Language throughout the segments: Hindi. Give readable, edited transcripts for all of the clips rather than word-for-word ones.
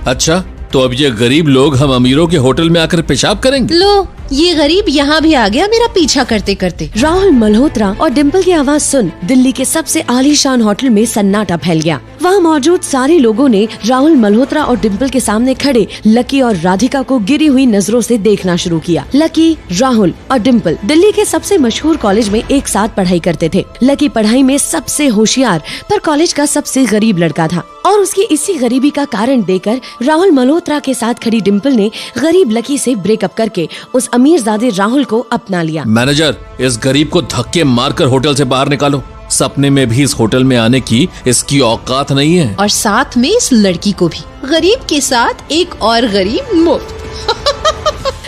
अच्छा, तो अब ये गरीब लोग हम अमीरों के होटल में आकर पेशाब करेंगे? लो, ये गरीब यहाँ भी आ गया मेरा पीछा करते करते। राहुल मल्होत्रा और डिम्पल की आवाज सुन दिल्ली के सबसे आलीशान होटल में सन्नाटा फैल गया। वहाँ मौजूद सारे लोगों ने राहुल मल्होत्रा और डिम्पल के सामने खड़े लकी और राधिका को गिरी हुई नजरों से देखना शुरू किया। लकी, राहुल और डिम्पल दिल्ली के सबसे मशहूर कॉलेज में एक साथ पढ़ाई करते थे। लकी पढ़ाई में सबसे होशियार पर कॉलेज का सबसे गरीब लड़का था और उसकी इसी गरीबी का कारण देकर राहुल मल्होत्रा के साथ खड़ी डिम्पल ने गरीब लकी से ब्रेकअप करके उस अमीरजादे राहुल को अपना लिया। मैनेजर, इस गरीब को धक्के मारकर होटल से बाहर निकालो। सपने में भी इस होटल में आने की इसकी औकात नहीं है। और साथ में इस लड़की को भी। गरीब के साथ एक और गरीब मुफ्त।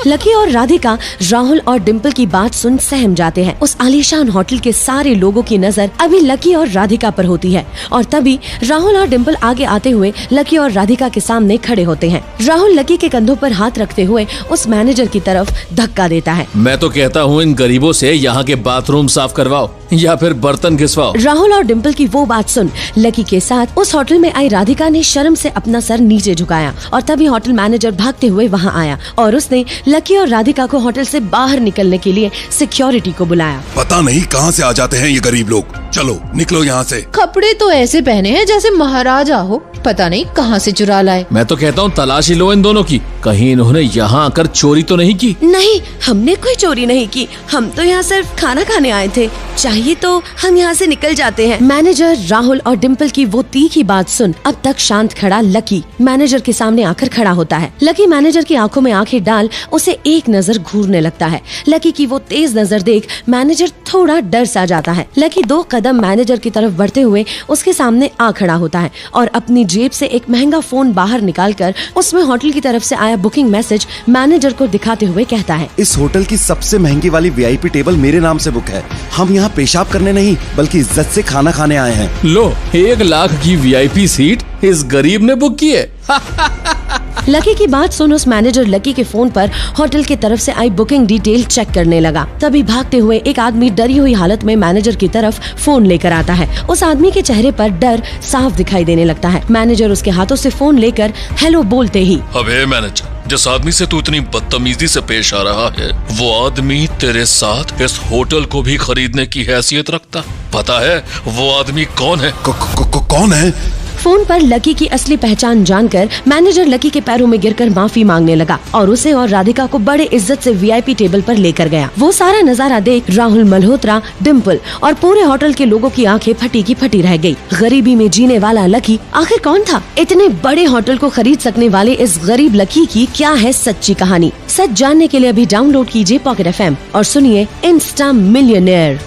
लकी और राधिका राहुल और डिम्पल की बात सुन सहम जाते हैं। उस आलीशान होटल के सारे लोगों की नजर अभी लकी और राधिका पर होती है और तभी राहुल और डिम्पल आगे आते हुए लकी और राधिका के सामने खड़े होते हैं। राहुल लकी के कंधों पर हाथ रखते हुए उस मैनेजर की तरफ धक्का देता है। मैं तो कहता हूँ इन गरीबों से यहाँ के बाथरूम साफ करवाओ या फिर बर्तन घिसवाओ। राहुल और डिम्पल की वो बात सुन लकी के साथ उस होटल में आई राधिका ने शर्म से अपना सर नीचे झुकाया और तभी होटल मैनेजर भागते हुए वहाँ आया और उसने लकी और राधिका को होटल से बाहर निकलने के लिए सिक्योरिटी को बुलाया। पता नहीं कहाँ से आ जाते हैं ये गरीब लोग, चलो निकलो यहाँ से। कपड़े तो ऐसे पहने हैं जैसे महाराजा हो, पता नहीं कहाँ से चुरा लाए। मैं तो कहता हूँ तलाशी लो इन दोनों की, कहीं इन्होंने यहाँ आकर चोरी तो नहीं की? नहीं, हमने कोई चोरी नहीं की, हम तो यहाँ सिर्फ खाना खाने आए थे। चाहिए तो हम यहाँ से निकल जाते हैं। मैनेजर राहुल और डिम्पल की वो तीखी बात सुन अब तक शांत खड़ा लकी मैनेजर के सामने आकर खड़ा होता है। लकी मैनेजर की आंखों में आंखें डाल उसे एक नजर घूरने लगता है। लकी की वो तेज नजर देख मैनेजर थोड़ा डर सा जाता है। लकी 2 कदम मैनेजर की तरफ बढ़ते हुए उसके सामने आ खड़ा होता है और अपनी जेब से एक महंगा फोन बाहर निकालकर उसमें होटल की तरफ से आया बुकिंग मैसेज मैनेजर को दिखाते हुए कहता है, इस होटल की सबसे महंगी वाली VIP टेबल मेरे नाम से बुक है। हम यहाँ पेशाब करने नहीं बल्कि इज्जत से खाना खाने आए हैं। लो, 1 लाख की VIP सीट इस गरीब ने बुक की है। लकी की बात सुन उस मैनेजर लकी के फोन पर होटल की तरफ से आई बुकिंग डिटेल चेक करने लगा। तभी भागते हुए एक आदमी डरी हुई हालत में मैनेजर की तरफ फोन लेकर आता है। उस आदमी के चेहरे पर डर साफ दिखाई देने लगता है। मैनेजर उसके हाथों से फोन लेकर हेलो बोलते ही, अबे मैनेजर, जिस आदमी से तू इतनी बदतमीजी से पेश आ रहा है वो आदमी तेरे साथ इस होटल को भी खरीदने की हैसियत रखता। पता है वो आदमी कौन है? कौन है? फोन पर लकी की असली पहचान जानकर मैनेजर लकी के पैरों में गिरकर माफी मांगने लगा और उसे और राधिका को बड़े इज्जत से VIP टेबल पर लेकर गया। वो सारा नजारा देख राहुल मल्होत्रा, डिम्पल और पूरे होटल के लोगों की आंखें फटी की फटी रह गई। गरीबी में जीने वाला लकी आखिर कौन था? इतने बड़े होटल को खरीद सकने वाले इस गरीब लकी की क्या है सच्ची कहानी? सच जानने के लिए अभी डाउनलोड कीजिए पॉकेट FM और सुनिए इंस्टा मिलियनेयर।